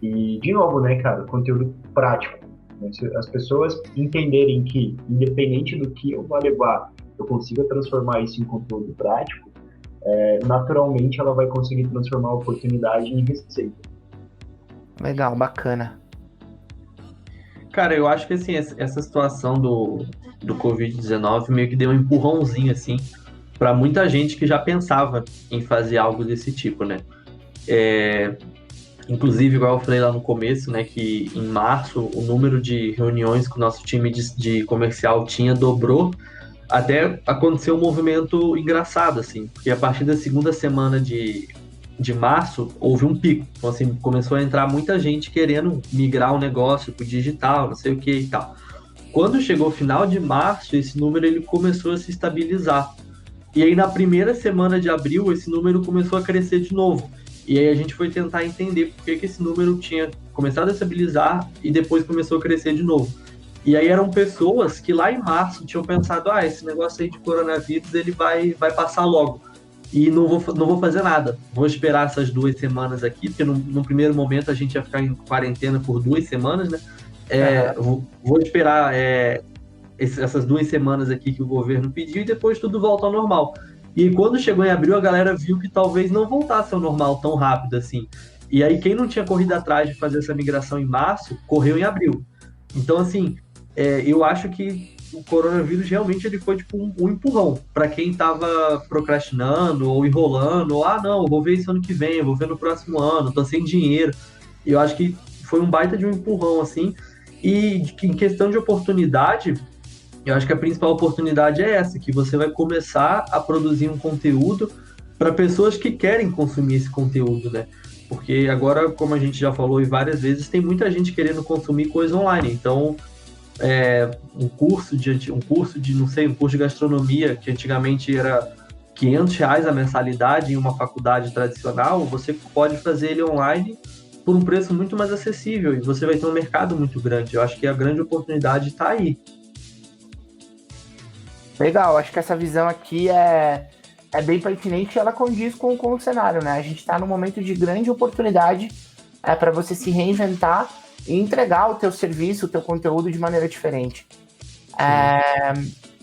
E, de novo, né, cara, conteúdo prático. Se as pessoas entenderem que, independente do que eu vou levar, eu consigo transformar isso em conteúdo prático, naturalmente ela vai conseguir transformar a oportunidade em receita.
Legal, bacana.
Cara, eu acho que assim, essa situação do Covid-19 meio que deu um empurrãozinho assim para muita gente que já pensava em fazer algo desse tipo, né? Inclusive, igual eu falei lá no começo, né, que em março o número de reuniões que o nosso time de comercial tinha dobrou, até aconteceu um movimento engraçado, assim, porque a partir da segunda semana de março houve um pico. Então, assim, começou a entrar muita gente querendo migrar o negócio para o digital, não sei o que e tal. Quando chegou o final de março, esse número ele começou a se estabilizar. E aí, na primeira semana de abril, esse número começou a crescer de novo. E aí a gente foi tentar entender por que esse número tinha começado a estabilizar e depois começou a crescer de novo. E aí eram pessoas que lá em março tinham pensado, esse negócio aí de coronavírus, ele vai passar logo. E não vou fazer nada. Vou esperar essas 2 semanas aqui, porque no primeiro momento a gente ia ficar em quarentena por 2 semanas, né? Vou esperar essas 2 semanas aqui que o governo pediu e depois tudo volta ao normal. E quando chegou em abril, a galera viu que talvez não voltasse ao normal tão rápido assim. E aí quem não tinha corrido atrás de fazer essa migração em março, correu em abril. Então, assim, eu acho que o coronavírus realmente ele foi tipo um empurrão para quem estava procrastinando ou enrolando, ou não, eu vou ver isso ano que vem, eu vou ver no próximo ano, tô sem dinheiro. E eu acho que foi um baita de um empurrão, assim. E em questão de oportunidade, eu acho que a principal oportunidade é essa, que você vai começar a produzir um conteúdo para pessoas que querem consumir esse conteúdo, né? Porque agora, como a gente já falou várias vezes, tem muita gente querendo consumir coisa online. Então, um curso de gastronomia, que antigamente era R$ 500 a mensalidade em uma faculdade tradicional, você pode fazer ele online por um preço muito mais acessível e você vai ter um mercado muito grande. Eu acho que a grande oportunidade está aí.
Legal, acho que essa visão aqui é bem pertinente e ela condiz com o cenário, né? A gente está num momento de grande oportunidade para você se reinventar e entregar o teu serviço, o teu conteúdo de maneira diferente.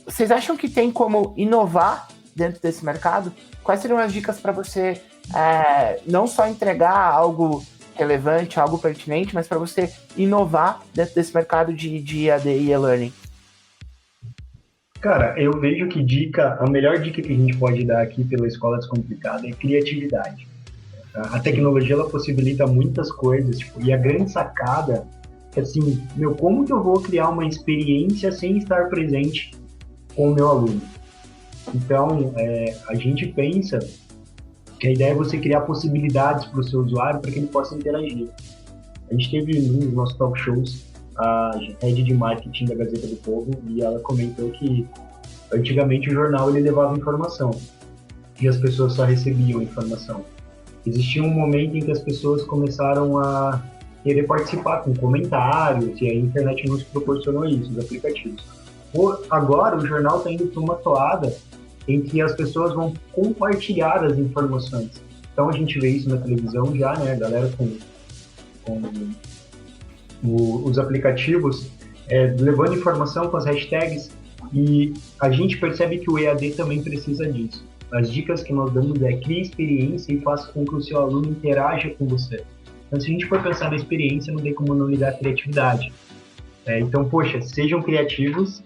Vocês acham que tem como inovar dentro desse mercado? Quais seriam as dicas para você não só entregar algo relevante, algo pertinente, mas para você inovar dentro desse mercado de EAD e e-learning?
Cara, eu vejo que a melhor dica que a gente pode dar aqui pela Escola Descomplicada é criatividade. A tecnologia, ela possibilita muitas coisas, e a grande sacada é assim, como que eu vou criar uma experiência sem estar presente com o meu aluno? Então, a gente pensa que a ideia é você criar possibilidades para o seu usuário para que ele possa interagir. A gente teve nos nossos talk shows a head de marketing da Gazeta do Povo e ela comentou que antigamente o jornal ele levava informação e as pessoas só recebiam informação. Existia um momento em que as pessoas começaram a querer participar com comentários e a internet nos proporcionou isso, os aplicativos. Agora o jornal está indo para uma toada em que as pessoas vão compartilhar as informações. Então a gente vê isso na televisão já, né, a galera com os aplicativos levando informação com as hashtags, e a gente percebe que o EAD também precisa disso. As dicas que nós damos crie experiência e faça com que o seu aluno interaja com você. Então, se a gente for pensar na experiência, não tem como não ligar a criatividade. Então, sejam criativos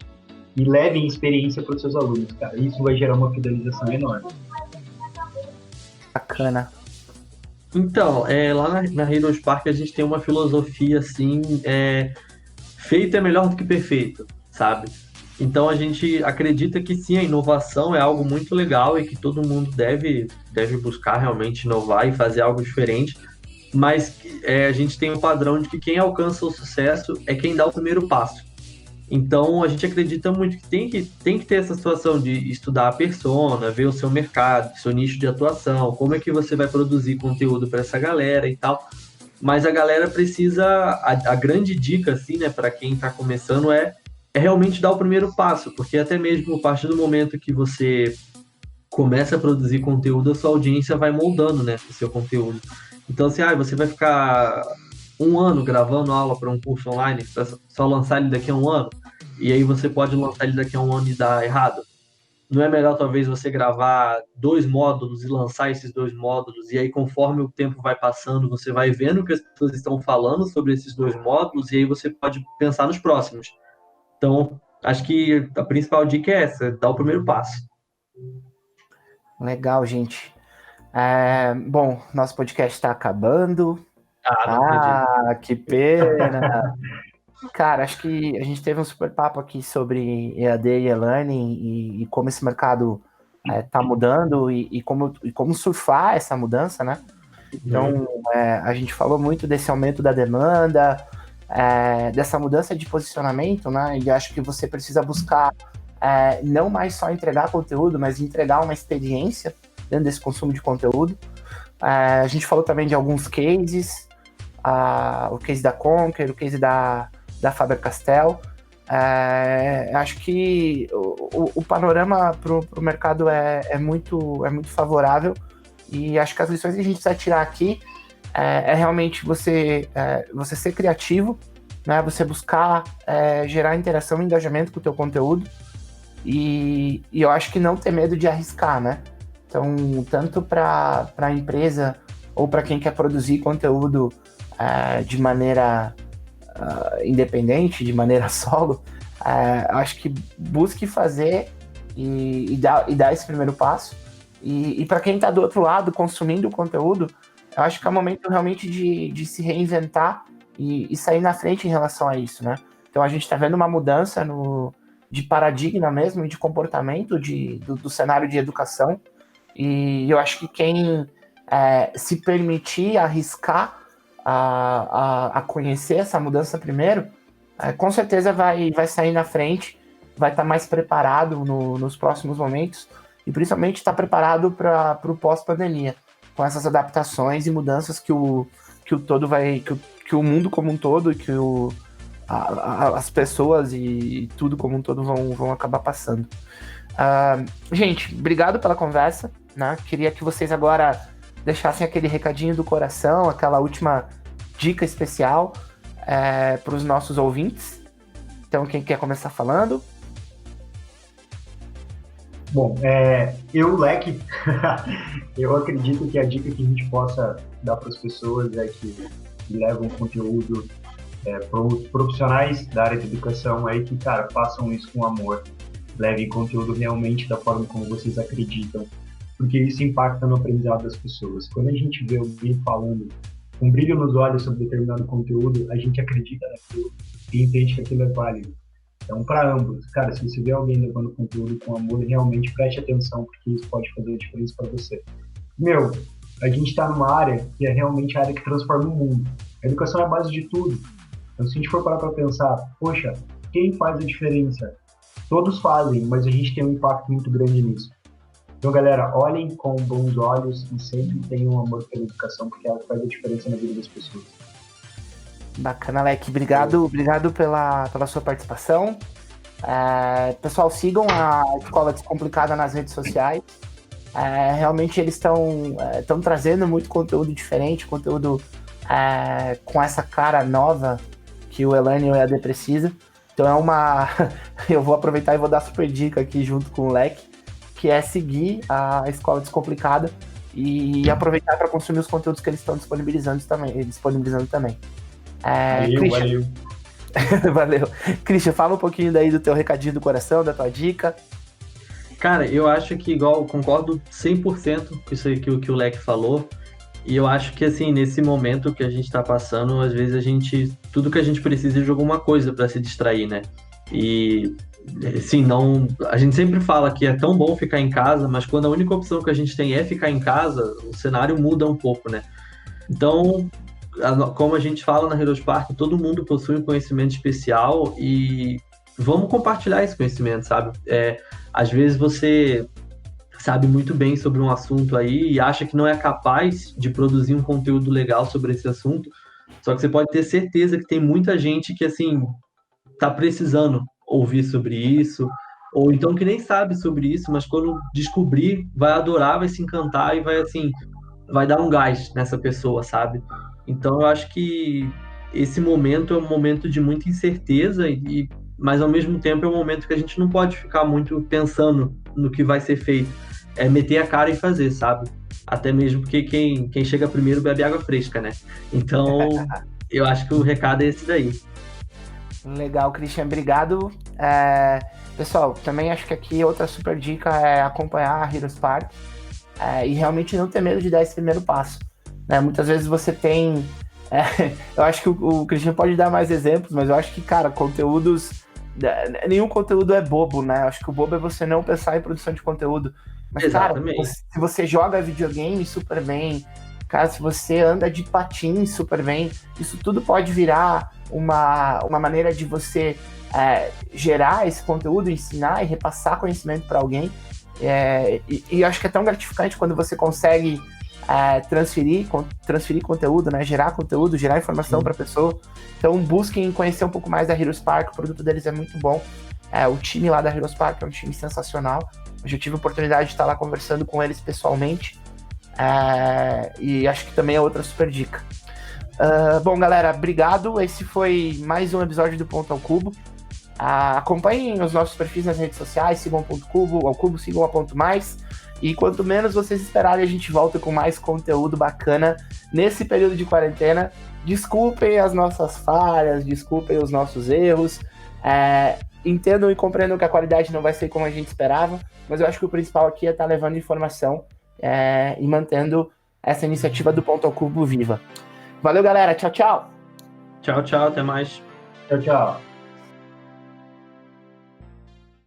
e levem experiência para os seus alunos, cara. Isso vai gerar uma fidelização enorme.
Bacana.
Então, lá na Heroes Park a gente tem uma filosofia assim, feito é melhor do que perfeito, sabe? Então a gente acredita que sim, a inovação é algo muito legal e que todo mundo deve buscar realmente inovar e fazer algo diferente, mas a gente tem um padrão de que quem alcança o sucesso é quem dá o primeiro passo. Então a gente acredita muito que tem que ter essa situação de estudar a persona, ver o seu mercado, seu nicho de atuação, como é que você vai produzir conteúdo para essa galera e tal. Mas a galera precisa, a grande dica assim, né, para quem está começando é realmente dar o primeiro passo, porque até mesmo a partir do momento que você começa a produzir conteúdo, a sua audiência vai moldando, né, o seu conteúdo. Então, assim, você vai ficar 1 ano gravando aula para um curso online, só lançar ele daqui a 1 ano, e aí você pode lançar ele daqui a 1 ano e dar errado. Não é melhor, talvez, você gravar 2 módulos e lançar esses 2 módulos, e aí, conforme o tempo vai passando, você vai vendo o que as pessoas estão falando sobre esses 2 módulos, e aí você pode pensar nos próximos. Então, acho que a principal dica é essa, dar o primeiro passo.
Legal, gente. Bom, nosso podcast está acabando. Que pena. Cara, acho que a gente teve um super papo aqui sobre EAD e e-learning e como esse mercado tá mudando e como surfar essa mudança, né? Então, a gente falou muito desse aumento da demanda, dessa mudança de posicionamento, né? E acho que você precisa buscar não mais só entregar conteúdo, mas entregar uma experiência dentro desse consumo de conteúdo. A gente falou também de alguns cases, o case da Conquer, o case da Faber-Castell. Acho que o panorama para o mercado é muito favorável, e acho que as lições que a gente precisa tirar aqui realmente você ser criativo, né? Você buscar gerar interação e engajamento com o teu conteúdo, e eu acho que não ter medo de arriscar, né? Então, tanto para a empresa ou para quem quer produzir conteúdo de maneira independente, de maneira solo, acho que busque fazer e dar esse primeiro passo. E para quem está do outro lado consumindo o conteúdo, eu acho que é o momento realmente de se reinventar e sair na frente em relação a isso, né? Então a gente está vendo uma mudança de paradigma mesmo e de comportamento do cenário de educação, e eu acho que quem se permitir arriscar a conhecer essa mudança primeiro, com certeza vai sair na frente, vai estar mais preparado nos próximos momentos, e principalmente estar preparado para o pós-pandemia, com essas adaptações e mudanças que o mundo como um todo, e que as pessoas e tudo como um todo vão acabar passando. Gente, obrigado pela conversa, né? Queria que vocês agora deixassem aquele recadinho do coração, aquela última dica especial para os nossos ouvintes. Então, quem quer começar falando?
Bom, Leque, eu acredito que a dica que a gente possa dar para as pessoas é que levam conteúdo para os profissionais da área de educação aí, que, cara, façam isso com amor, levem conteúdo realmente da forma como vocês acreditam, porque isso impacta no aprendizado das pessoas. Quando a gente vê alguém falando com brilho nos olhos sobre determinado conteúdo, a gente acredita naquilo e entende que aquilo é válido. Então, para ambos, cara, se você vê alguém levando conteúdo com amor, realmente preste atenção, porque isso pode fazer a diferença para você. A gente está numa área que é realmente a área que transforma o mundo. A educação é a base de tudo. Então, se a gente for parar para pensar, poxa, quem faz a diferença? Todos fazem, mas a gente tem um impacto muito grande nisso. Então, galera, olhem com bons olhos e sempre tenham amor pela educação, porque ela faz a diferença na vida das pessoas.
Bacana, Leque. Obrigado pela sua participação. Pessoal, sigam a Escola Descomplicada nas redes sociais. Realmente eles estão trazendo muito conteúdo diferente, conteúdo com essa cara nova que o Elane e o EAD precisa. Então eu vou aproveitar e vou dar super dica aqui junto com o Leque, que é seguir a Escola Descomplicada e aproveitar para consumir os conteúdos que eles estão disponibilizando também.
Valeu.
Valeu. Christian, fala um pouquinho daí do teu recadinho do coração, da tua dica.
Cara, eu acho que concordo 100% com isso aí que o Leque falou, e eu acho que, assim, nesse momento que a gente tá passando, às vezes tudo que a gente precisa é de alguma coisa para se distrair, né? E, assim, a gente sempre fala que é tão bom ficar em casa, mas quando a única opção que a gente tem é ficar em casa, o cenário muda um pouco, né? Então, como a gente fala na Heroes Park, todo mundo possui um conhecimento especial e vamos compartilhar esse conhecimento, sabe? Às vezes você sabe muito bem sobre um assunto aí e acha que não é capaz de produzir um conteúdo legal sobre esse assunto, só que você pode ter certeza que tem muita gente que, assim, tá precisando ouvir sobre isso, ou então que nem sabe sobre isso, mas quando descobrir, vai adorar, vai se encantar e vai dar um gás nessa pessoa, sabe? Então eu acho que esse momento é um momento de muita incerteza, mas ao mesmo tempo é um momento que a gente não pode ficar muito pensando no que vai ser feito. É meter a cara e fazer, sabe? Até mesmo porque quem chega primeiro bebe água fresca, né? Então eu acho que o recado é esse daí.
Legal, Christian, obrigado. Pessoal, também acho que aqui outra super dica é acompanhar a Heroes Park e realmente não ter medo de dar esse primeiro passo. Né? Muitas vezes você tem... eu acho que o Christian pode dar mais exemplos, mas eu acho que, cara, conteúdos... Nenhum conteúdo é bobo, né? Eu acho que o bobo é você não pensar em produção de conteúdo. Mas, exatamente. Cara, se você joga videogame super bem, Cara, se você anda de patins super bem, isso tudo pode virar uma maneira de você gerar esse conteúdo, ensinar e repassar conhecimento para alguém. E eu acho que é tão gratificante quando você consegue transferir conteúdo, né? Gerar conteúdo, gerar informação para a pessoa. Então busquem conhecer um pouco mais da Heroes Park, o produto deles é muito bom. O time lá da Heroes Park é um time sensacional. Eu já tive a oportunidade de estar lá conversando com eles pessoalmente. E acho que também é outra super dica. Bom, galera, obrigado. Esse foi mais um episódio do Ponto ao Cubo. Acompanhem os nossos perfis nas redes sociais, sigam o Ponto Cubo, ao Cubo, sigam a Ponto Mais. E quanto menos vocês esperarem, a gente volta com mais conteúdo bacana nesse período de quarentena. Desculpem as nossas falhas, desculpem os nossos erros. Entendam e compreendam que a qualidade não vai ser como a gente esperava, mas eu acho que o principal aqui é estar levando informação e mantendo essa iniciativa do Ponto ao Cubo viva. Valeu, galera. Tchau, tchau.
Tchau, tchau. Até mais.
Tchau, tchau.